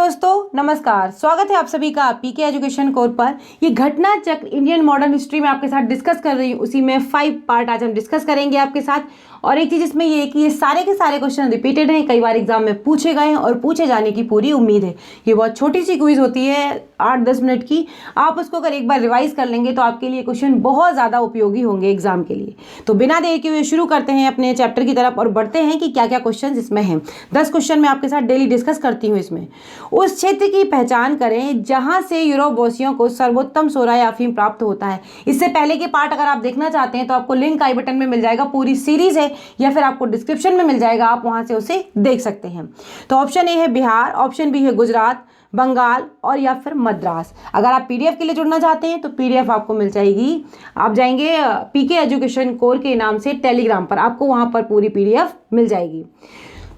दोस्तों नमस्कार, स्वागत है आप सभी का पीके एजुकेशन कोर्स पर। ये घटना चक्र इंडियन मॉडर्न हिस्ट्री में आपके साथ डिस्कस कर रही हूँ, उसी में 5 पार्ट आज हम डिस्कस करेंगे आपके साथ। और एक चीज़ इसमें ये है कि ये सारे के सारे क्वेश्चन रिपीटेड हैं, कई बार एग्जाम में पूछे गए हैं और पूछे जाने की पूरी उम्मीद है। ये बहुत छोटी सी क्विज होती है 8-10 मिनट की, आप उसको अगर एक बार रिवाइज कर लेंगे तो आपके लिए क्वेश्चन बहुत ज़्यादा उपयोगी होंगे एग्जाम के लिए। तो बिना देर के हुए शुरू करते हैं अपने चैप्टर की तरफ और बढ़ते हैं कि क्या क्या क्वेश्चन इसमें हैं। 10 क्वेश्चन मैं आपके साथ डेली डिस्कस करती हूँ। इसमें उस क्षेत्र की पहचान करें जहां से यूरोपवासियों को सर्वोत्तम सोरा या अफीम प्राप्त होता है। इससे पहले के पार्ट अगर आप देखना चाहते हैं तो आपको लिंक आई बटन में मिल जाएगा, पूरी सीरीज है, या फिर आपको डिस्क्रिप्शन में मिल जाएगा, आप वहां से उसे देख सकते हैं। तो ऑप्शन ए है बिहार, ऑप्शन बी है गुजरात, बंगाल और या फिर मद्रास। अगर आप पीडीएफ के लिए जुड़ना चाहते हैं तो पीडीएफ आपको मिल जाएगी, आप जाएंगे पीके एजुकेशन कोर्स के नाम से टेलीग्राम पर, आपको वहां पर पूरी पीडीएफ मिल जाएगी।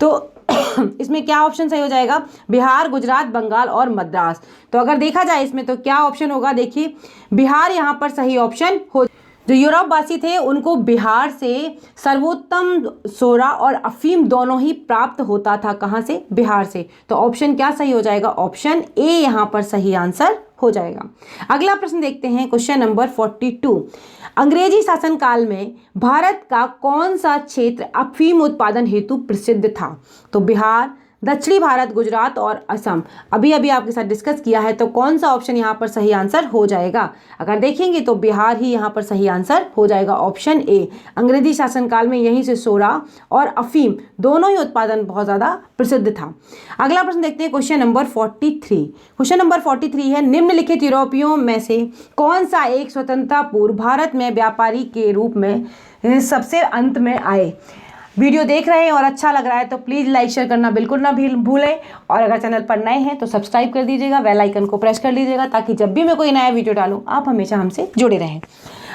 तो इसमें क्या ऑप्शन सही हो जाएगा? बिहार, गुजरात, बंगाल और मद्रास। तो अगर देखा जाए इसमें तो क्या ऑप्शन होगा, देखिए बिहार यहां पर सही ऑप्शन हो। जो यूरोपवासी थे उनको बिहार से सर्वोत्तम सोरा और अफीम दोनों ही प्राप्त होता था। कहां से? बिहार से। तो ऑप्शन क्या सही हो जाएगा? ऑप्शन ए यहां पर सही आंसर हो जाएगा। अगला प्रश्न देखते हैं, क्वेश्चन नंबर 42। अंग्रेजी शासनकाल में भारत का कौन सा क्षेत्र अफीम उत्पादन हेतु प्रसिद्ध था? तो बिहार, दक्षिणी भारत, गुजरात और असम। अभी अभी आपके साथ डिस्कस किया है, तो कौन सा ऑप्शन यहाँ पर सही आंसर हो जाएगा? अगर देखेंगे तो बिहार ही यहाँ पर सही आंसर हो जाएगा, ऑप्शन ए। अंग्रेजी शासनकाल में यहीं से सोरा और अफीम दोनों ही उत्पादन बहुत ज़्यादा प्रसिद्ध था। अगला प्रश्न देखते हैं, क्वेश्चन नंबर 43। क्वेश्चन नंबर 43 है, निम्नलिखित यूरोपियों में से कौन सा एक स्वतंत्रता पूर्व भारत में व्यापारी के रूप में सबसे अंत में आए? वीडियो देख रहे हैं और अच्छा लग रहा है तो प्लीज़ लाइक शेयर करना बिल्कुल ना भूलें, और अगर चैनल पर नए हैं तो सब्सक्राइब कर दीजिएगा, बेल आइकन को प्रेस कर लीजिएगा, ताकि जब भी मैं कोई नया वीडियो डालूं आप हमेशा हमसे जुड़े रहें।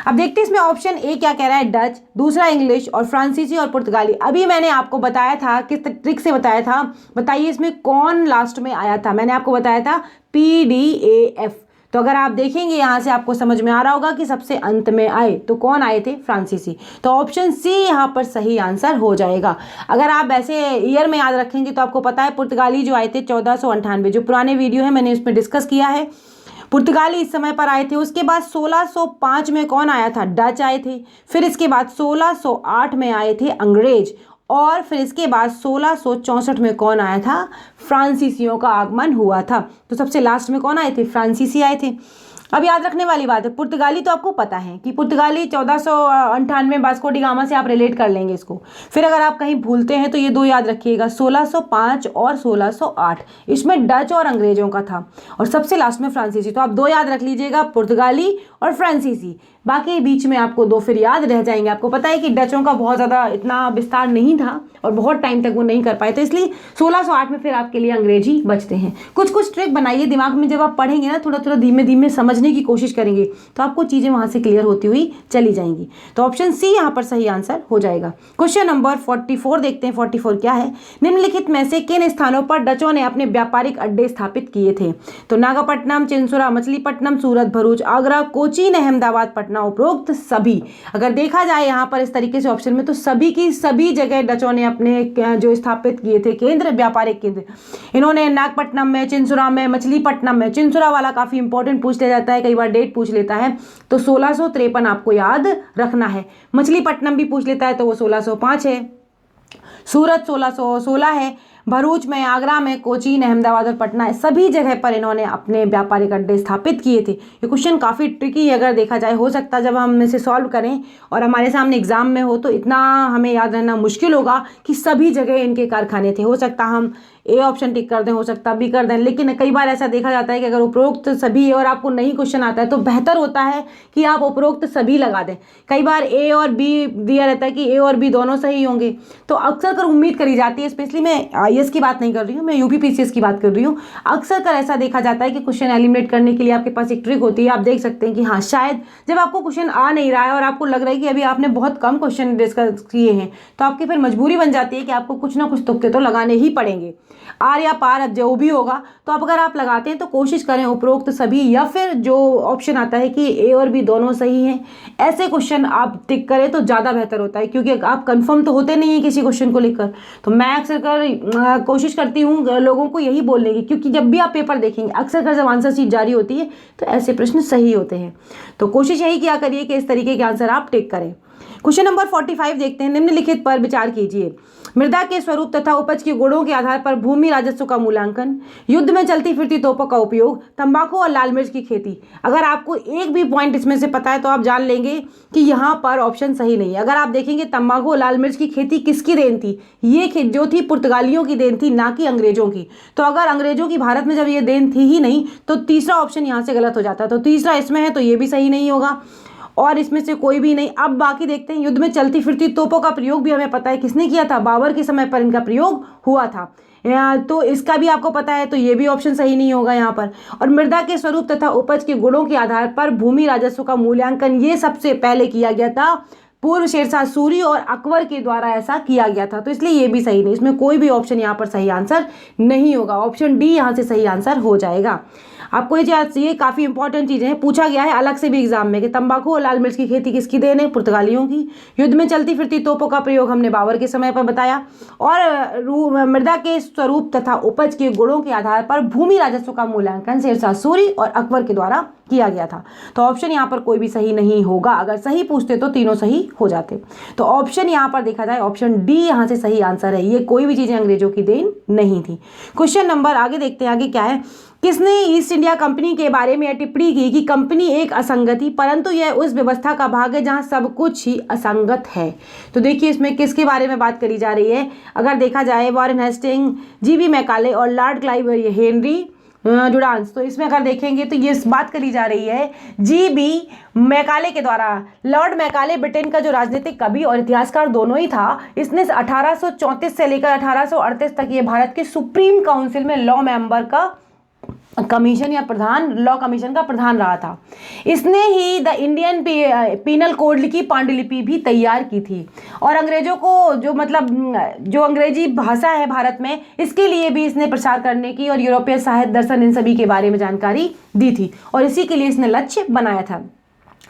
अब देखते हैं इसमें ऑप्शन ए क्या कह रहा है, डच, दूसरा इंग्लिश और फ्रांसीसी और पुर्तगाली। अभी मैंने आपको बताया था, किस ट्रिक से बताया था, बताइए इसमें कौन लास्ट में आया था? मैंने आपको बताया था PDAF। तो अगर आप देखेंगे यहाँ से आपको समझ में आ रहा होगा कि सबसे अंत में आए तो कौन आए थे? फ्रांसीसी। तो ऑप्शन सी यहाँ पर सही आंसर हो जाएगा। अगर आप ऐसे ईयर में याद रखेंगे तो आपको पता है पुर्तगाली जो आए थे 1498, जो पुराने वीडियो है मैंने उसमें डिस्कस किया है, पुर्तगाली इस समय पर आए थे। उसके बाद 1605 में कौन आया था? डच आए थे। फिर इसके बाद 1608 में आए थे अंग्रेज, और फिर इसके बाद 1664 में कौन आया था? फ्रांसीसियों का आगमन हुआ था। तो सबसे लास्ट में कौन आए थे? फ्रांसीसी आए थे। अब याद रखने वाली बात है, पुर्तगाली तो आपको पता है कि पुर्तगाली 1498 वास्को डी गामा से आप रिलेट कर लेंगे इसको। फिर अगर आप कहीं भूलते हैं तो ये दो याद रखिएगा, 1605 और 1608, इसमें डच और अंग्रेजों का था, और सबसे लास्ट में फ्रांसीसी। तो आप दो याद रख लीजिएगा, पुर्तगाली और फ्रांसीसी। बाकी बीच में आपको दो फिर याद रह जाएंगे। आपको पता है कि डचों का बहुत ज़्यादा इतना विस्तार नहीं था और बहुत टाइम तक वो नहीं कर पाए, तो इसलिए 1608 में फिर आपके लिए अंग्रेजी बचते हैं। कुछ कुछ ट्रिक बनाइए दिमाग में, जब आप पढ़ेंगे ना थोड़ा थोड़ा धीमे धीमे समझने की कोशिश करेंगे तो आपको चीज़ें वहाँ से क्लियर होती हुई चली जाएंगी। तो ऑप्शन सी यहाँ पर सही आंसर हो जाएगा। क्वेश्चन नंबर 44 देखते हैं। 44 क्या है, निम्नलिखित में से किन स्थानों पर डचों ने अपने व्यापारिक अड्डे स्थापित किए थे? तो नागापट्टनम, चिंसुरा, मछलीपट्टनम, सूरत, भरूच, आगरा, कोचीन, अहमदाबाद, पटना, उपरोक्त सभी। अगर देखा जाए यहाँ पर इस तरीके से ऑप्शन में, तो सभी की सभी जगह डचों ने अपने जो स्थापित किए थे केंद्र, व्यापारिक केंद्र, इन्होंने नागपट्टनम में, चिंसुरा में, मछलीपट्टनम में। चिंसुरा वाला काफी इंपॉर्टेंट पूछ लिया जाता है, कई बार डेट पूछ लेता है, तो 1653 आपको याद रखना है। मछलीपट्टनम भी पूछ लेता है तो वो 1605 है। सूरत 1616 है। भरूच में, आगरा में, कोचीन, अहमदाबाद और पटना, सभी जगह पर इन्होंने अपने व्यापारिक अड्डे स्थापित किए थे। ये क्वेश्चन काफ़ी ट्रिकी है अगर देखा जाए, हो सकता है जब हम इसे सॉल्व करें और हमारे सामने एग्जाम में हो तो इतना हमें याद रहना मुश्किल होगा कि सभी जगह इनके कारखाने थे। हो सकता हम ए ऑप्शन टिक कर दें, हो सकता बी कर दें, लेकिन कई बार ऐसा देखा जाता है कि अगर उपरोक्त सभी और आपको नहीं क्वेश्चन आता है तो बेहतर होता है कि आप उपरोक्त सभी लगा दें। कई बार ए और बी दिया रहता है कि ए और बी दोनों सही होंगे, तो अक्सर कर उम्मीद करी जाती है, स्पेशली मैं आईएएस की बात नहीं कर रही हूँ, मैं यूपीपीसीएस की बात कर रही हूँ। अक्सर कर ऐसा देखा जाता है कि क्वेश्चन एलिमिनेट करने के लिए आपके पास एक ट्रिक होती है। आप देख सकते हैं कि हाँ, शायद जब आपको क्वेश्चन आ नहीं रहा है और आपको लग रहा है कि अभी आपने बहुत कम क्वेश्चन डिस्कस किए हैं, तो आपकी फिर मजबूरी बन जाती है कि आपको कुछ ना कुछ तुक्के तो लगाने ही पड़ेंगे। आर या पार, अब जो भी होगा। तो अब अगर आप लगाते हैं तो कोशिश करें उपरोक्त सभी या फिर जो ऑप्शन आता है कि ए और बी दोनों सही हैं, ऐसे क्वेश्चन आप टिक करें तो ज़्यादा बेहतर होता है, क्योंकि आप कंफर्म तो होते नहीं है किसी क्वेश्चन को लेकर। तो मैं अक्सर कोशिश करती हूँ लोगों को यही बोलने की, क्योंकि जब भी आप पेपर देखेंगे अक्सर जब आंसर शीट जारी होती है तो ऐसे प्रश्न सही होते हैं। तो कोशिश यही किया करिए कि इस तरीके के आंसर आप टिक करें। क्वेश्चन नंबर 45 देखते हैं। निम्नलिखित पर विचार कीजिए। मृदा के स्वरूप तथा उपज के गुणों के आधार पर भूमि राजस्व का मूल्यांकन, युद्ध में चलती फिरती तोपों का उपयोग, तंबाकू और लाल मिर्च की खेती। अगर आपको एक भी पॉइंट इसमें से पता है तो आप जान लेंगे कि यहाँ पर ऑप्शन सही नहीं है। अगर आप देखेंगे तंबाकू और लाल मिर्च की खेती किसकी देन थी, ये जो थी पुर्तगालियों की देन थी, ना कि अंग्रेजों की। तो अगर अंग्रेजों की भारत में जब ये देन थी ही नहीं तो तीसरा ऑप्शन यहाँ से गलत हो जाता है। तो तीसरा इसमें है तो ये भी सही नहीं होगा और इसमें से कोई भी नहीं। अब बाकी देखते हैं। युद्ध में चलती फिरती तोपों का प्रयोग भी हमें पता है किसने किया था, बाबर के समय पर इनका प्रयोग हुआ था, तो इसका भी आपको पता है, तो ये भी ऑप्शन सही नहीं होगा यहाँ पर। और मृदा के स्वरूप तथा उपज के गुणों के आधार पर भूमि राजस्व का मूल्यांकन ये सबसे पहले किया गया था पूर्व शेरशाह सूरी और अकबर के द्वारा ऐसा किया गया था, तो इसलिए ये भी सही नहीं। इसमें कोई भी ऑप्शन यहाँ पर सही आंसर नहीं होगा। ऑप्शन डी यहाँ से सही आंसर हो जाएगा। आपको ये काफ़ी इंपॉर्टेंट चीज़ें हैं, पूछा गया है अलग से भी एग्जाम में कि तंबाकू और लाल मिर्च की खेती किसकी देन है, पुर्तगालियों की। युद्ध में चलती फिरती तोपों का प्रयोग हमने बाबर के समय पर बताया। और मृदा के स्वरूप तथा उपज के गुणों के आधार पर भूमि राजस्व का मूल्यांकन शेरशाह सूरी और अकबर के द्वारा किया गया था। तो ऑप्शन यहाँ पर कोई भी सही नहीं होगा। अगर सही पूछते तो तीनों सही हो जाते। तो ऑप्शन यहाँ पर देखा जाए ऑप्शन डी यहाँ से सही आंसर है। ये कोई भी चीज़ें अंग्रेजों की देन नहीं थी। क्वेश्चन नंबर आगे देखते हैं। आगे क्या है, किसने ईस्ट इंडिया कंपनी के बारे में टिप्पणी की कि कंपनी एक असंगति परंतु यह उस व्यवस्था का भाग है जहां सब कुछ ही असंगत है। तो देखिए इसमें किसके बारे में बात करी जा रही है। अगर देखा जाए वॉरेन हेस्टिंग, जीबी मैकाले और लॉर्ड क्लाइव हेनरी डुरांस, तो इसमें अगर देखेंगे तो ये बात करी जा रही है जीबी मैकाले के द्वारा। लॉर्ड मैकाले ब्रिटेन का जो राजनीतिक कवि और इतिहासकार दोनों ही था। इसने 1834 से लेकर 1838 तक ये भारत के सुप्रीम काउंसिल में लॉ मेंबर का कमीशन या प्रधान, लॉ कमीशन का प्रधान रहा था। इसने ही द इंडियन पीनल कोड की पांडुलिपि भी तैयार की थी और अंग्रेजों को जो अंग्रेजी भाषा है भारत में, इसके लिए भी इसने प्रचार करने की और यूरोपीय साहित्य, दर्शन, इन सभी के बारे में जानकारी दी थी और इसी के लिए इसने लक्ष्य बनाया था।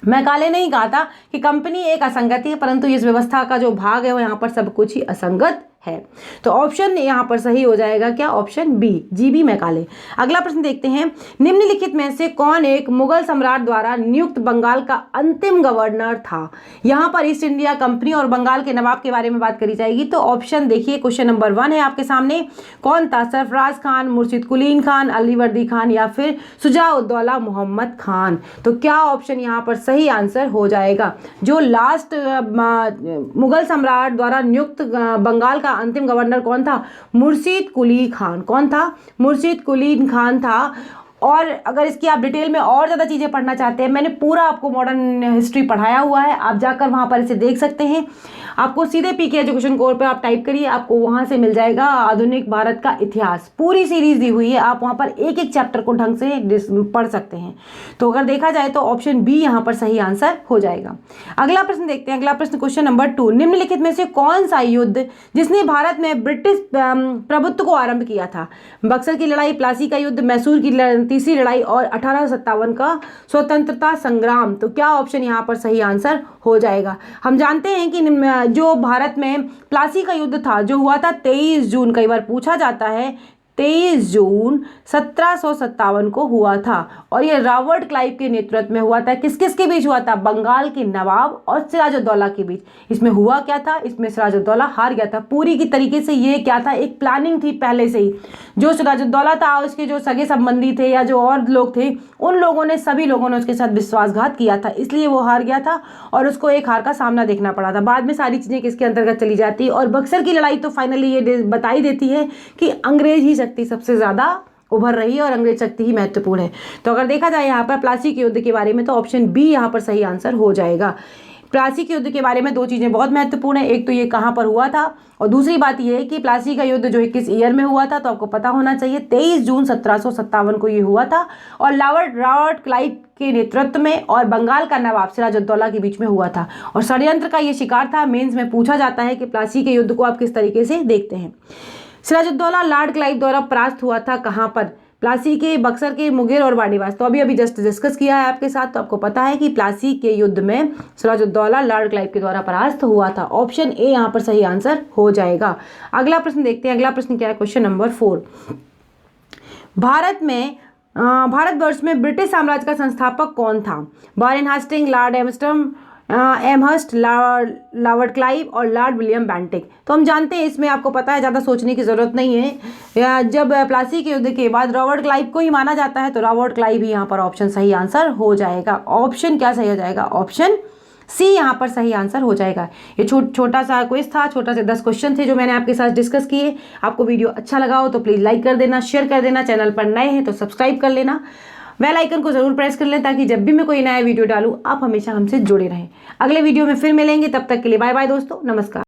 मैकाले ने ही कहा था कि कंपनी एक असंगति है परंतु इस व्यवस्था का जो भाग है वो यहाँ पर सब कुछ ही असंगत है। तो ऑप्शन यहाँ पर सही हो जाएगा क्या, ऑप्शन बी, जीबी मैकाले। अगला प्रश्न देखते हैं। निम्नलिखित में से कौन एक मुगल सम्राट द्वारा नियुक्त बंगाल का अंतिम गवर्नर था। यहाँ पर ईस्ट इंडिया कंपनी और बंगाल के नवाब के बारे में बात करी जाएगी। तो ऑप्शन देखिए, क्वेश्चन नंबर 1 है आपके सामने। कौन था, सरफराज खान, मुर्शिद कुलीन खान, अलीवर्दी खान या फिर शुजा-उद-दौला मोहम्मद खान। तो क्या ऑप्शन यहाँ पर सही आंसर हो जाएगा। जो लास्ट मुगल सम्राट द्वारा नियुक्त बंगाल का अंतिम गवर्नर कौन था, मुर्शिद कुली खान। कौन था, मुर्शिद कुली खान था। और अगर इसकी आप डिटेल में और ज़्यादा चीज़ें पढ़ना चाहते हैं, मैंने पूरा आपको मॉडर्न हिस्ट्री पढ़ाया हुआ है, आप जाकर वहाँ पर इसे देख सकते हैं। आपको सीधे पीके एजुकेशन कोर्स पे आप टाइप करिए, आपको वहाँ से मिल जाएगा आधुनिक भारत का इतिहास, पूरी सीरीज दी हुई है। आप वहाँ पर एक एक चैप्टर को ढंग से पढ़ सकते हैं। तो अगर देखा जाए तो ऑप्शन बी यहाँ पर सही आंसर हो जाएगा। अगला प्रश्न देखते हैं। अगला प्रश्न क्वेश्चन नंबर 2। निम्नलिखित में से कौन सा युद्ध जिसने भारत में ब्रिटिश प्रभुत्व को आरंभ किया था। बक्सर की लड़ाई, प्लासी का युद्ध, मैसूर की तीसरी लड़ाई और 1857 का स्वतंत्रता संग्राम। तो क्या ऑप्शन यहाँ पर सही आंसर हो जाएगा। हम जानते हैं कि जो भारत में प्लासी का युद्ध था जो हुआ था 23 जून, कई बार पूछा जाता है, 23 जून 1757 को हुआ था और ये रॉबर्ट क्लाइव के नेतृत्व में हुआ था। किस किस के बीच हुआ था, बंगाल के नवाब और सिराजुद्दौला के बीच। इसमें हुआ क्या था, इसमें सिराजुद्दौला हार गया था। पूरी की तरीके से ये क्या था, एक प्लानिंग थी पहले से ही। जो सिराजुद्दौला था उसके जो सगे संबंधी थे या जो और लोग थे, उन लोगों ने, सभी लोगों ने उसके साथ विश्वासघात किया था, इसलिए वो हार गया था और उसको एक हार का सामना देखना पड़ा था। बाद में सारी चीज़ें किसके अंतर्गत चली जाती है और बक्सर की लड़ाई तो फाइनली ये बताई देती है कि अंग्रेज ही शक्ति सबसे ज़्यादा उभर रही है और अंग्रेज शक्ति ही महत्वपूर्ण है। तो अगर देखा जाए यहाँ पर प्लासी के युद्ध के बारे में तो ऑप्शन बी यहाँ पर सही आंसर हो जाएगा। प्लासी के युद्ध के बारे में दो चीज़ें बहुत महत्वपूर्ण है, एक तो ये कहाँ पर हुआ था और दूसरी बात ये है कि प्लासी का युद्ध जो किस ईयर में हुआ था, तो आपको पता होना चाहिए 23 जून 1757 को ये हुआ था और रॉबर्ट क्लाइव के नेतृत्व में और बंगाल का नवाब सिराजुद्दौला के बीच में हुआ था और षड्यंत्र का ये शिकार था। मेंस में पूछा जाता है कि प्लासी के युद्ध को आप किस तरीके से देखते हैं। सिराजुद्दौला लॉर्ड क्लाइव द्वारा परास्त हुआ था कहाँ पर? प्लासी के, बक्सर के, मुंगेर और बाड़ीवास। तो अभी जस्ट डिस्कस किया है आपके साथ, तो आपको पता है कि प्लासी के युद्ध में सिराजुद्दौला लॉर्ड क्लाइव के द्वारा परास्त हुआ था। ऑप्शन ए यहाँ पर सही आंसर हो जाएगा। अगला प्रश्न देखते हैं। अगला प्रश्न क्या है? Question number 4। भारतवर्ष में ब्रिटिश साम्राज्य का संस्थापक कौन था? Warren Hasting, Lord Amherst, Lord Clive और लॉर्ड विलियम बेंटिक। तो हम जानते हैं, इसमें आपको पता है, ज़्यादा सोचने की ज़रूरत नहीं है। जब प्लासी के युद्ध के बाद रॉबर्ट क्लाइव को ही माना जाता है, तो रॉबर्ट क्लाइव ही यहाँ पर ऑप्शन सही आंसर हो जाएगा। ऑप्शन क्या सही हो जाएगा? ऑप्शन सी यहाँ पर सही आंसर हो जाएगा। ये छोटा सा क्विज था, छोटा से 10 क्वेश्चन थे जो मैंने आपके साथ डिस्कस किए। आपको वीडियो अच्छा लगा हो तो प्लीज़ लाइक कर देना, शेयर कर देना। चैनल पर नए हैं तो सब्सक्राइब कर लेना, बेल आइकन को जरूर प्रेस कर लें, ताकि जब भी मैं कोई नया वीडियो डालूं आप हमेशा हमसे जुड़े रहें। अगले वीडियो में फिर मिलेंगे, तब तक के लिए बाय बाय दोस्तों, नमस्कार।